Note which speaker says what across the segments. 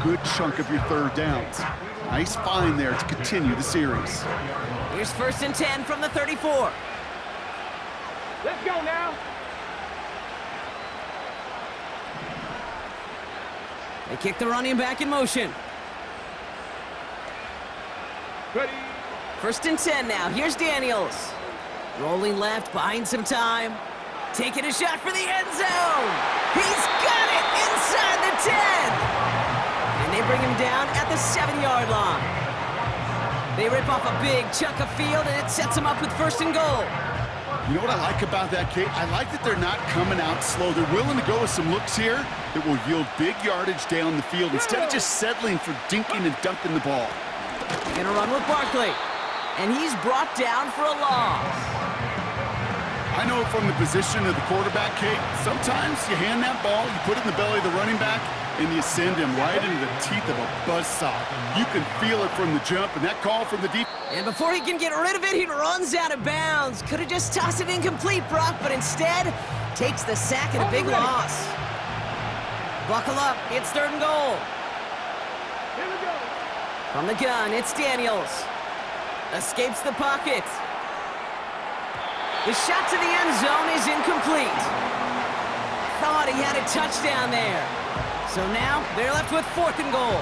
Speaker 1: good chunk of your third downs. Nice find there to continue the series.
Speaker 2: Here's 1st and 10 from the 34.
Speaker 3: Let's go now.
Speaker 2: They kick the running back in motion.
Speaker 3: Ready.
Speaker 2: 1st and 10 now. Here's Daniels. Rolling left, buying some time. Taking a shot for the end zone. He's got it inside the 10. And they bring him down at the 7-yard line. They rip off a big chunk of field, and it sets them up with 1st and goal.
Speaker 1: You know what I like about that, Kate? I like that they're not coming out slow. They're willing to go with some looks here that will yield big yardage down the field instead of just settling for dinking and dunking the ball.
Speaker 2: They're going to run with Barkley. And he's brought down for a loss.
Speaker 1: I know from the position of the quarterback, Kate, sometimes you hand that ball, you put it in the belly of the running back, and you send him right into the teeth of a buzzsaw. You can feel it from the jump, and that call from the deep.
Speaker 2: And before he can get rid of it, he runs out of bounds. Could have just tossed it incomplete, Brock, but instead takes the sack and a big loss. Buckle up, it's 3rd and goal.
Speaker 3: Here we go.
Speaker 2: From the gun, it's Daniels. Escapes the pocket. The shot to the end zone is incomplete. Thought he had a touchdown there. So now they're left with 4th and goal.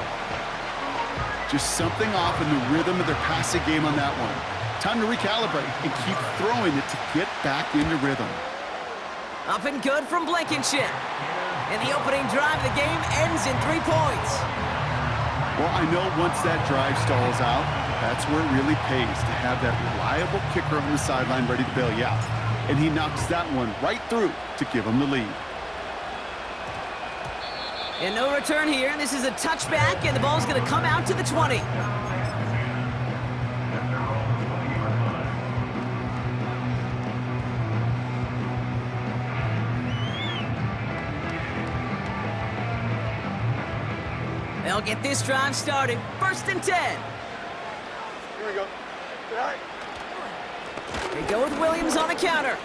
Speaker 1: Just something off in the rhythm of their passing game on that one. Time to recalibrate and keep throwing it to get back into rhythm.
Speaker 2: Up and good from Blankenship. And the opening drive of the game ends in 3 points.
Speaker 1: Well, I know once that drive stalls out, that's where it really pays to have that reliable kicker on the sideline ready to bail you out. And he knocks that one right through to give him the lead.
Speaker 2: And no return here, and this is a touchback, and the ball's going to come out to the 20. They'll get this drive started. 1st and 10.
Speaker 3: Here we go. All right.
Speaker 2: They go with Williams on a counter.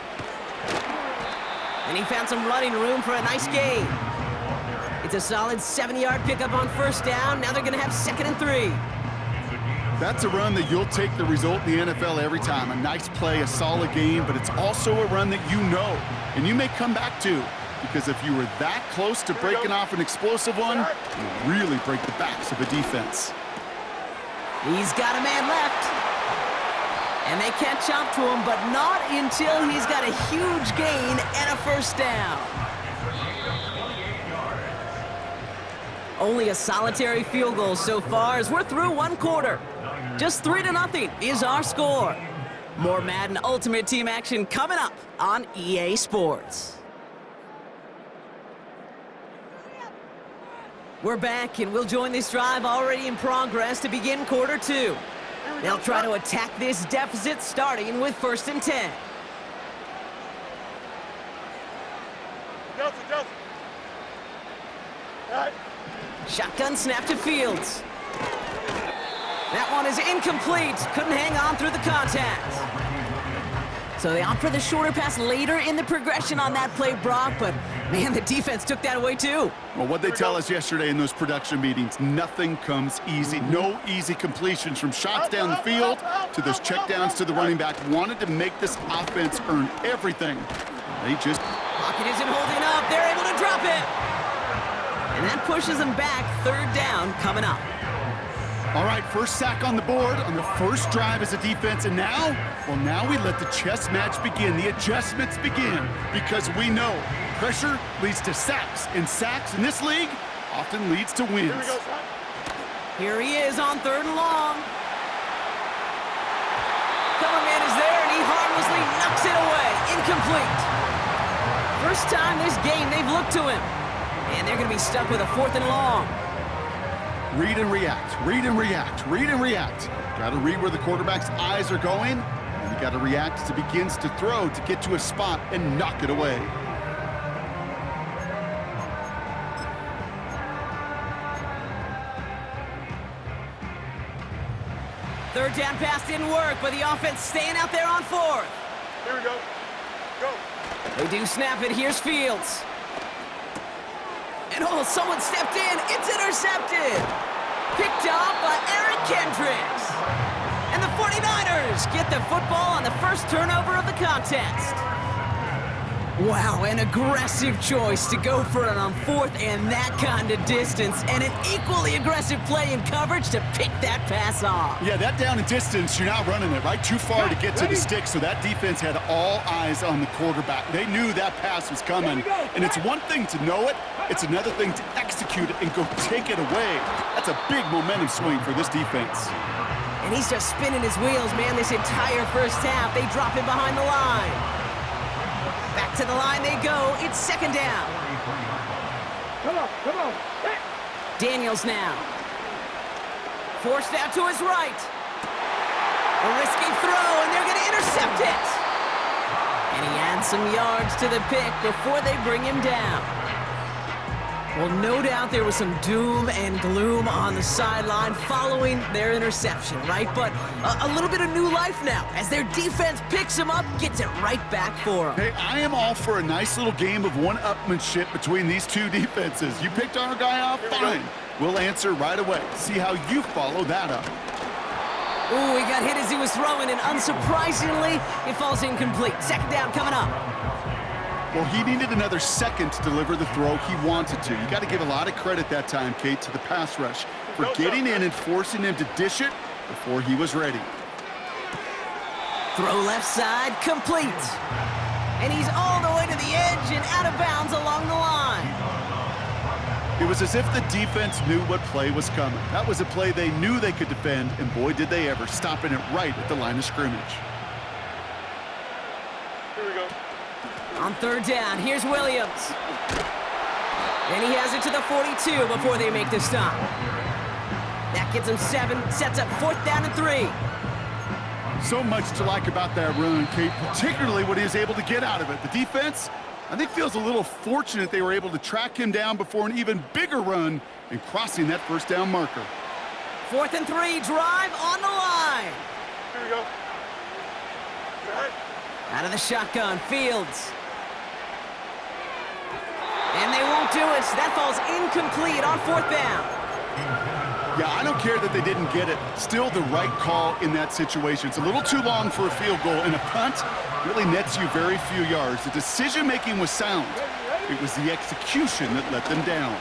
Speaker 2: And he found some running room for a nice gain. It's a solid 7-yard pickup on 1st down. Now they're going to have 2nd and 3.
Speaker 1: That's a run that you'll take the result in the NFL every time. A nice play, a solid game, but it's also a run that you know, and you may come back to. Because if you were that close to breaking off an explosive one, you really break the backs of a defense.
Speaker 2: He's got a man left. And they catch up to him, but not until he's got a huge gain and a 1st down. Only a solitary field goal so far as we're through 1 quarter. Just 3-0 is our score. More Madden Ultimate Team action coming up on EA Sports. We're back, and we'll join this drive already in progress to begin quarter 2. They'll try to attack this deficit starting with 1st and 10.
Speaker 3: Justin. All right.
Speaker 2: Shotgun snap to Fields. That one is incomplete. Couldn't hang on through the contact. So they opt for the shorter pass later in the progression on that play, Brock, but man, the defense took that away too.
Speaker 1: Well, what they tell us yesterday in those production meetings, nothing comes easy. No easy completions from shots down the field to those checkdowns to the running back. Wanted to make this offense earn everything. They just...
Speaker 2: Pocket isn't holding up. They're able to drop it. And that pushes them back. 3rd down coming up.
Speaker 1: All right, 1st sack on the board on the 1st drive as a defense, and now we let the chess match begin, the adjustments begin, because we know pressure leads to sacks, and sacks in this league often leads to wins.
Speaker 3: Here we go, son.
Speaker 2: Here he is on 3rd and long. Cover man is there, and he harmlessly knocks it away. Incomplete. First time this game they've looked to him. And they're going to be stuck with a 4th and long.
Speaker 1: Read and react, read and react, read and react. Got to read where the quarterback's eyes are going, and you got to react as it begins to throw to get to a spot and knock it away.
Speaker 2: Third down pass didn't work, but the offense staying out there on 4th.
Speaker 3: Here we go. Go.
Speaker 2: They do snap it. Here's Fields. And oh, someone stepped in. It's intercepted. Hendricks. And the 49ers get the football on the first turnover of the contest. Wow, an aggressive choice to go for it on fourth and that kind of distance, and an equally aggressive play in coverage to pick that pass off.
Speaker 1: Yeah, that down and distance, you're not running it, right? Too far to get to the stick, so that defense had all eyes on the quarterback. They knew that pass was coming, and it's one thing to know it, it's another thing to execute it and go take it away. That's a big momentum swing for this defense.
Speaker 2: And he's just spinning his wheels, man, this entire first half. They drop him behind the line. Back to the line they go. It's second down.
Speaker 3: Come on, come on. Hey.
Speaker 2: Daniels now. Forced out to his right. A risky throw, and they're going to intercept it. And he adds some yards to the pick before they bring him down. Well, no doubt there was some doom and gloom on the sideline following their interception, right? But a little bit of new life now as their defense picks him up, gets it right back for him.
Speaker 1: Hey, I am all for a nice little game of one-upmanship between these two defenses. You picked our guy off, fine. We'll answer right away. See how you follow that up.
Speaker 2: Ooh, he got hit as he was throwing, and unsurprisingly, it falls incomplete. Second down coming up.
Speaker 1: Well, he needed another second to deliver the throw he wanted to. You got to give a lot of credit that time, Kate, to the pass rush for getting in and forcing him to dish it before he was ready.
Speaker 2: Throw left side, complete. And he's all the way to the edge and out of bounds along the line.
Speaker 1: It was as if the defense knew what play was coming. That was a play they knew they could defend, and boy, did they ever, stopping it right at the line of scrimmage.
Speaker 3: Here we go.
Speaker 2: On third down, here's Williams. And he has it to the 42 before they make the stop. That gets him 7, sets up fourth down and 3.
Speaker 1: So much to like about that run, Kate, particularly what he was able to get out of it. The defense, I think, feels a little fortunate they were able to track him down before an even bigger run and crossing that first down marker.
Speaker 2: Fourth and 3, drive on the line.
Speaker 3: Here we go. Right.
Speaker 2: Out of the shotgun, Fields. And they won't do it. That falls incomplete on fourth down.
Speaker 1: Yeah, I don't care that they didn't get it. Still the right call in that situation. It's a little too long for a field goal, and a punt really nets you very few yards. The decision-making was sound. It was the execution that let them down.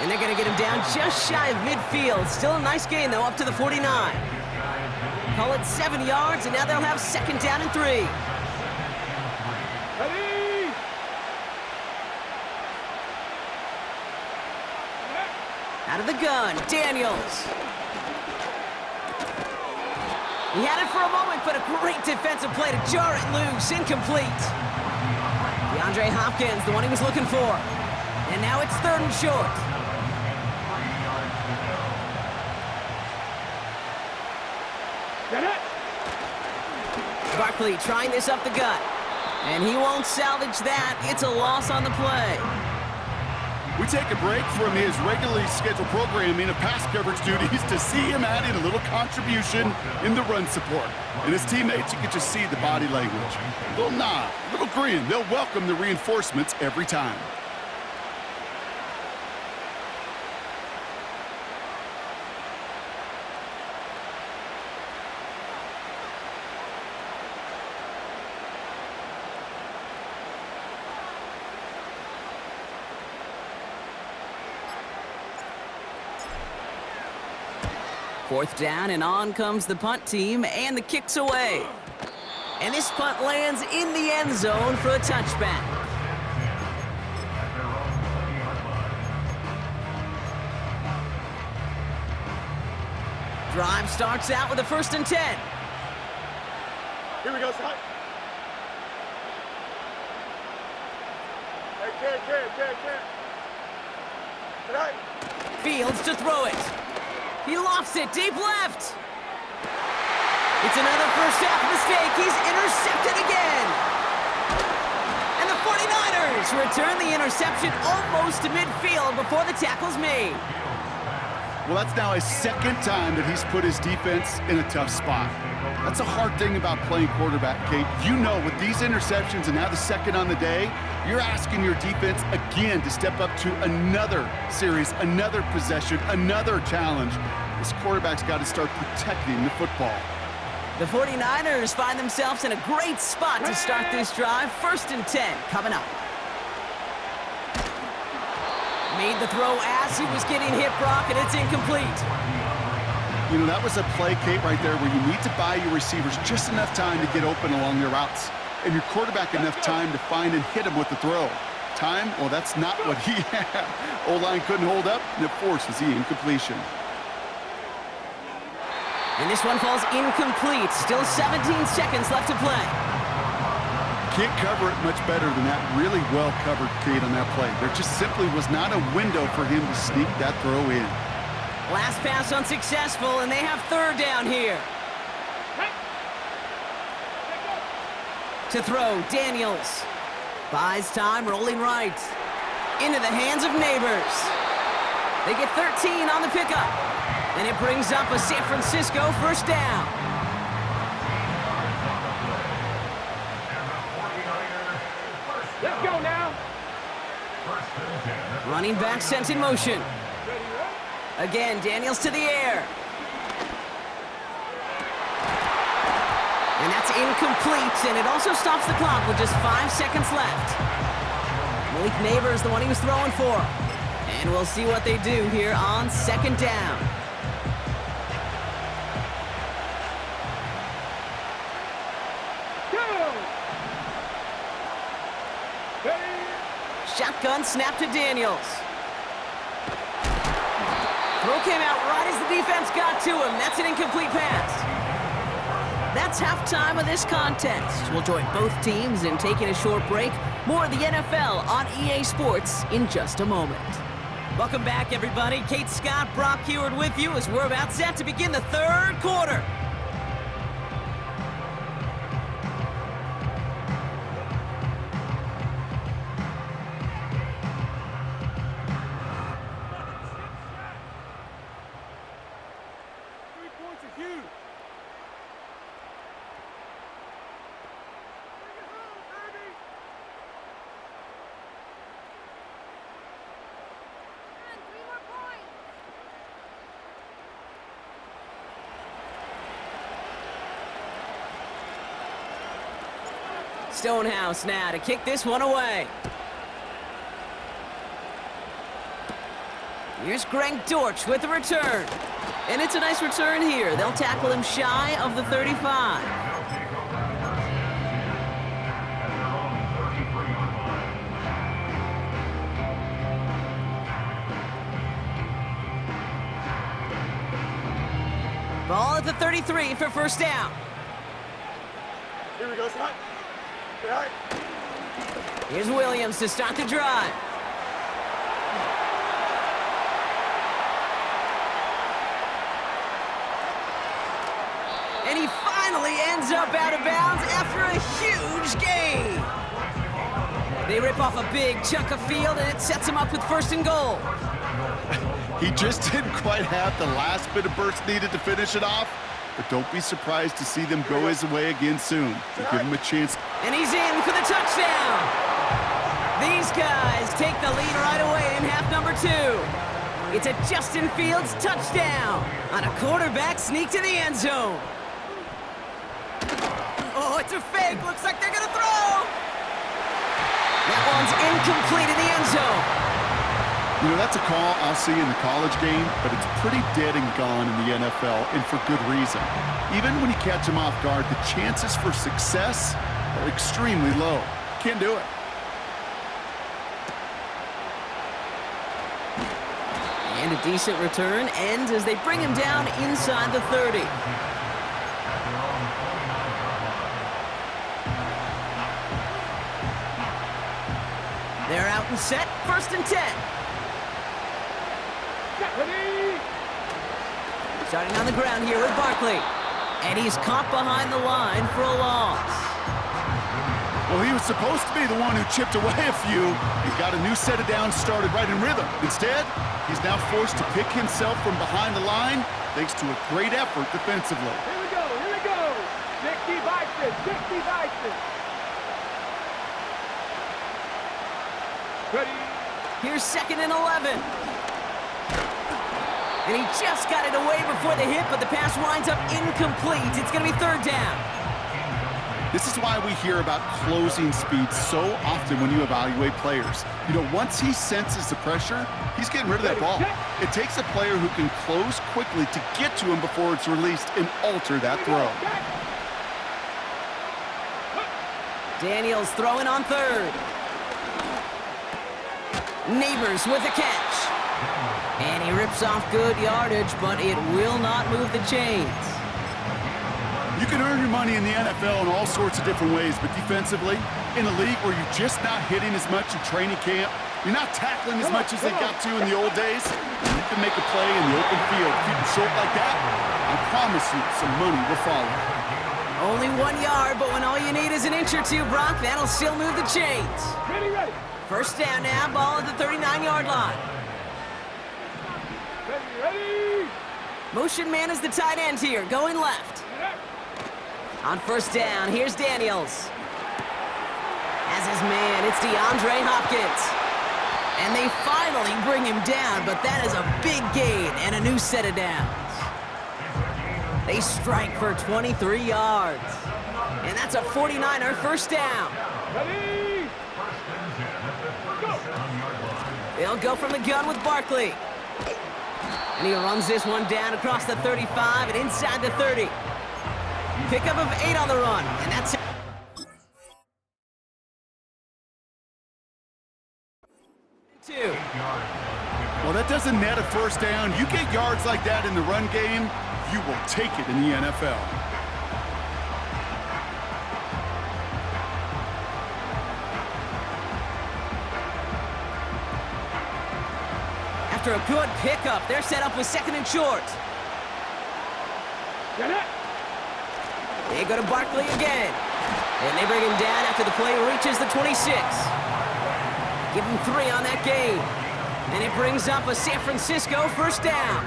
Speaker 2: And they're going to get him down just shy of midfield. Still a nice gain, though, up to the 49. Call it 7 yards, and now they'll have second down and 3.
Speaker 3: Ready?
Speaker 2: Out of the gun, Daniels. He had it for a moment, but a great defensive play to jar it loose. Incomplete. DeAndre Hopkins, the one he was looking for. And now it's third and short.
Speaker 3: Get it?
Speaker 2: Barkley trying this up the gut. And he won't salvage that. It's a loss on the play.
Speaker 1: We take a break from his regularly scheduled programming of pass coverage duties to see him adding a little contribution in the run support. And his teammates, you can just see the body language. A little nod, a little grin. They'll welcome the reinforcements every time.
Speaker 2: Fourth down, and on comes the punt team, and the kick's away. And this punt lands in the end zone for a touchback. Drive starts out with a 1st and 10.
Speaker 3: Here we go, son. Hey, can't. Tonight.
Speaker 2: Fields to throw it. He lofts it deep left. It's another first half mistake. He's intercepted again. And the 49ers return the interception almost to midfield before the tackle's made.
Speaker 1: Well, that's now his second time that he's put his defense in a tough spot. That's a hard thing about playing quarterback, Kate. You know, with these interceptions and now the second on the day, you're asking your defense again to step up to another series, another possession, another challenge. This quarterback's got to start protecting the football.
Speaker 2: The 49ers find themselves in a great spot to start this drive. 1st and 10 coming up. Made the throw as he was getting hit, Brock, and it's incomplete.
Speaker 1: You know, that was a play, Kate, right there where you need to buy your receivers just enough time to get open along their routes. And your quarterback enough time to find and hit him with the throw. Time? Well, that's not what he had. O-line couldn't hold up, and it forces the incompletion.
Speaker 2: And this one falls incomplete. Still 17 seconds left to play.
Speaker 1: Can't cover it much better than that. Really well covered, Kate, on that play. There just simply was not a window for him to sneak that throw in.
Speaker 2: Last pass unsuccessful, and they have 3rd down here. To throw, Daniels. Buys time, rolling right. Into the hands of Neighbors. They get 13 on the pickup. And it brings up a San Francisco 1st down.
Speaker 3: Let's go now.
Speaker 2: Running back sent in motion. Again, Daniels to the air. And that's incomplete, and it also stops the clock with just 5 seconds left. Malik Neighbors, the one he was throwing for. And we'll see what they do here on 2nd down. Shotgun snap to Daniels. Throw came out right as the defense got to him. That's an incomplete pass. That's halftime of this contest. We'll join both teams in taking a short break. More of the NFL on EA Sports in just a moment. Welcome back, everybody. Kate Scott, Brock Heward with you as we're about set to begin the 3rd quarter. Stonehouse now to kick this one away. Here's Greg Dortch with the return. And it's a nice return here. They'll tackle him shy of the 35. Ball at the 33 for 1st down.
Speaker 3: Here we go, Scott. All right.
Speaker 2: Here's Williams to start the drive. And he finally ends up out of bounds after a huge gain. They rip off a big chunk of field, and it sets him up with 1st and goal.
Speaker 1: He just didn't quite have the last bit of burst needed to finish it off. But don't be surprised to see them go his way again soon. So give him a chance.
Speaker 2: And he's in for the touchdown. These guys take the lead right away in half number 2. It's a Justin Fields touchdown on a quarterback sneak to the end zone. Oh, it's a fake. Looks like they're going to throw. That one's incomplete in the end zone.
Speaker 1: You know, that's a call I'll see in the college game, but it's pretty dead and gone in the NFL, and for good reason. Even when you catch them off guard, the chances for success are extremely low. Can't do it.
Speaker 2: And a decent return ends as they bring him down inside the 30. They're out and set, 1st and 10. Starting on the ground here with Barkley. And he's caught behind the line for a loss.
Speaker 1: Well, he was supposed to be the one who chipped away a few and got a new set of downs started right in rhythm. Instead, he's now forced to pick himself from behind the line thanks to a great effort defensively.
Speaker 3: Here we go, here we go. 60 Vikings, 60 Vikings. Ready?
Speaker 2: Here's 2nd and 11. And he just got it away before the hit, but the pass winds up incomplete. It's going to be third down.
Speaker 1: This is why we hear about closing speed so often when you evaluate players. You know, once he senses the pressure, he's getting rid of that ball. It takes a player who can close quickly to get to him before it's released and alter that throw.
Speaker 2: Daniels throwing on third. Neighbors with a catch. And he rips off good yardage, but it will not move the chains.
Speaker 1: You can earn your money in the NFL in all sorts of different ways, but defensively, in a league where you're just not hitting as much in training camp, you're not tackling as much as they got to in the old days, you can make a play in the open field. Keep it short like that, I promise you some money will follow.
Speaker 2: Only 1 yard, but when all you need is an inch or two, Brock, that'll still move the chains.
Speaker 3: Ready.
Speaker 2: First down now, ball at the 39-yard line.
Speaker 3: Ready.
Speaker 2: Motion man is the tight end here, going left. On first down, here's Daniels. As his man, it's DeAndre Hopkins. And they finally bring him down, but that is a big gain and a new set of downs. They strike for 23 yards. And that's a 49er first down.
Speaker 3: Ready. Go.
Speaker 2: They'll go from the gun with Barkley. And he runs this one down across the 35 and inside the 30. Pickup of 8 on the run, and that's it. Two.
Speaker 1: Well, that doesn't net a first down. You get yards like that in the run game, you will take it in the NFL.
Speaker 2: After a good pickup, they're set up with second and short.
Speaker 3: Get it.
Speaker 2: They go to Barkley again. And they bring him down after the play reaches the 26. Give him 3 on that game. And it brings up a San Francisco first down.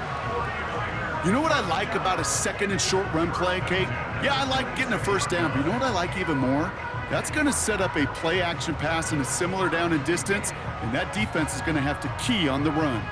Speaker 1: You know what I like about a second and short run play, Kate? Yeah, I like getting a first down, but you know what I like even more? That's going to set up a play action pass in a similar down and distance, and that defense is going to have to key on the run.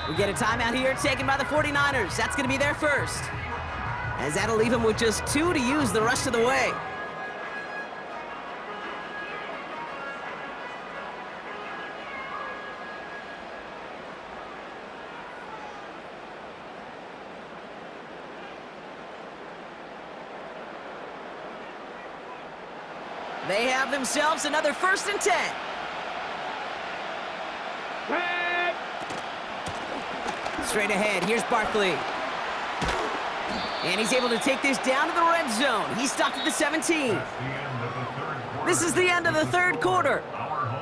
Speaker 2: We get a timeout here taken by the 49ers. That's going to be their first. As that'll leave them with just 2 to use the rest of the way. They have themselves another 1st and 10. Straight ahead, here's Barkley. And he's able to take this down to the red zone. He stopped at the 17. This is the end of the third quarter.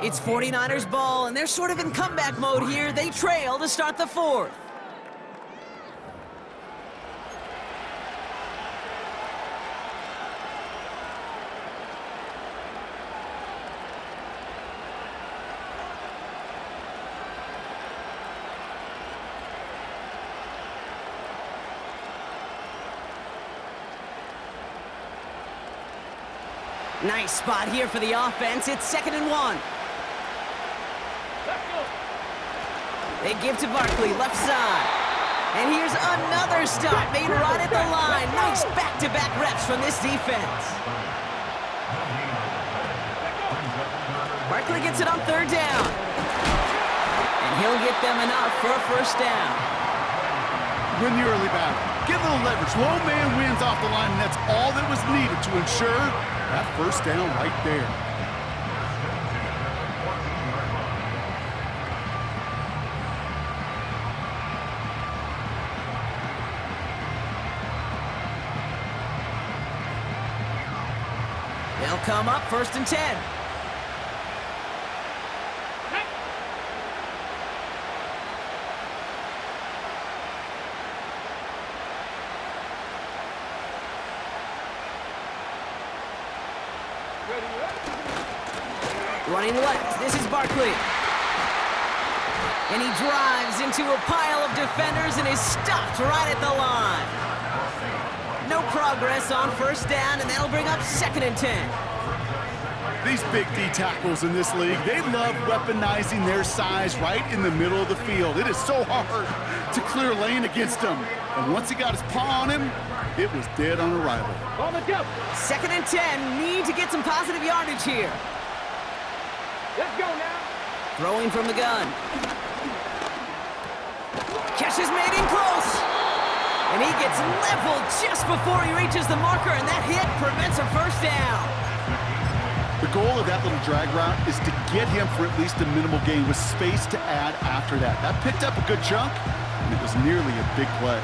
Speaker 2: It's 49ers ball, and they're sort of in comeback mode here. They trail to start the fourth. Nice spot here for the offense. It's 2nd and 1. They give to Barkley, left side. And here's another stop made right at the line. Nice back-to-back reps from this defense. Barkley gets it on 3rd down. And he'll get them enough for a first down.
Speaker 1: win the early battle. Get a little leverage. Low man wins off the line, and that's all that was needed to ensure that first down right there.
Speaker 2: They'll come up 1st and 10. Running left, this is Barkley. And he drives into a pile of defenders and is stopped right at the line. No progress on 1st down, and that'll bring up 2nd and 10.
Speaker 1: These big D tackles in this league, they love weaponizing their size right in the middle of the field. It is so hard to clear lane against them. And once he got his paw on him, it was dead on arrival.
Speaker 3: On the jump.
Speaker 2: 2nd and 10, need to get some positive yardage here.
Speaker 3: Let's go now.
Speaker 2: Throwing from the gun. Catch is made in close. And he gets leveled just before he reaches the marker, and that hit prevents a 1st down.
Speaker 1: The goal of that little drag route is to get him for at least a minimal gain with space to add after that. That picked up a good chunk, and it was nearly a big play.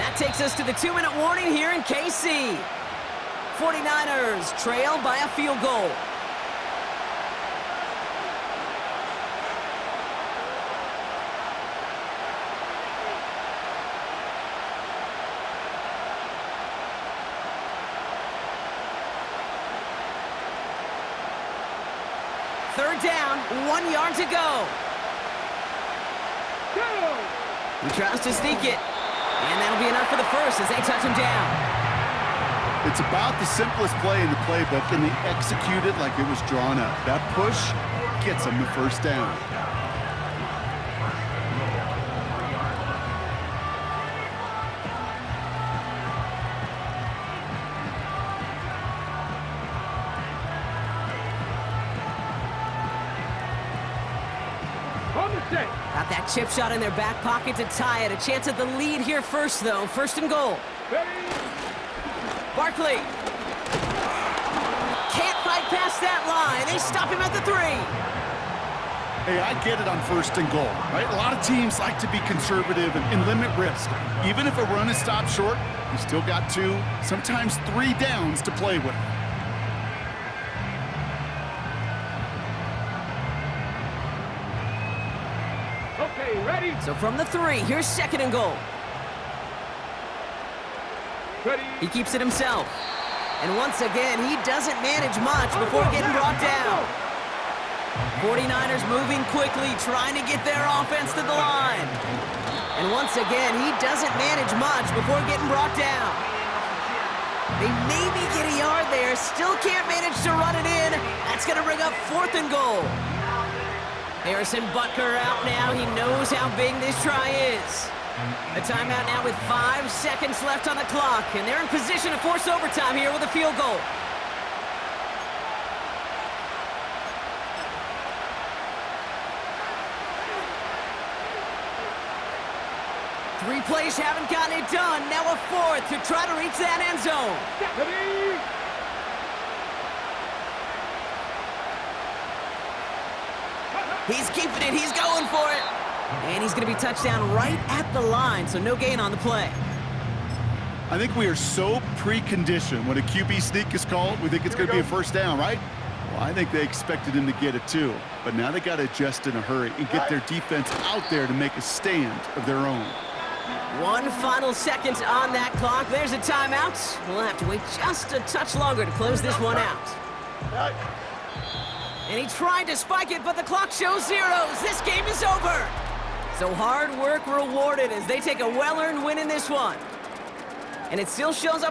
Speaker 2: That takes us to the 2-minute warning here in KC. 49ers trail by a field goal. Third down, 1 yard to go.
Speaker 3: Go!
Speaker 2: He tries to sneak it. And that'll be enough for the first as they touch him down.
Speaker 1: It's about the simplest play in the playbook, and they execute it like it was drawn up. That push gets them the 1st down.
Speaker 3: On the set.
Speaker 2: Got that chip shot in their back pocket to tie it. A chance at the lead here first, though. 1st and goal.
Speaker 3: Ready.
Speaker 2: Barkley. Can't fight past that line. They stop him at the 3.
Speaker 1: Hey, I get it on 1st and goal, right? A lot of teams like to be conservative and limit risk. Even if a run is stopped short, you still got 2, sometimes 3 downs to play with.
Speaker 3: Okay, ready.
Speaker 2: So from the 3, here's 2nd and goal.
Speaker 3: Ready.
Speaker 2: He keeps it himself. And once again, he doesn't manage much before getting brought down. 49ers moving quickly, trying to get their offense to the line. And once again, he doesn't manage much before getting brought down. They maybe get a yard there, still can't manage to run it in. That's going to bring up 4th and goal. Harrison Butker out now. He knows how big this try is. A timeout now with 5 seconds left on the clock, and they're in position to force overtime here with a field goal. Three plays haven't gotten it done. Now a 4th to try to reach that end zone.
Speaker 3: Ready.
Speaker 2: He's keeping it. He's going for it. And he's going to be touchdown right at the line, so no gain on the play.
Speaker 1: I think we are so preconditioned when a QB sneak is called, we think it's going to be a 1st down, right? Well, I think they expected him to get it too. But now they got to adjust in a hurry and get their defense out there to make a stand of their own.
Speaker 2: 1 final second on that clock. There's a timeout. We'll have to wait just a touch longer to close this one out. And he tried to spike it, but the clock shows zeros. This game is over. So hard work rewarded as they take a well-earned win in this one. And it still shows up in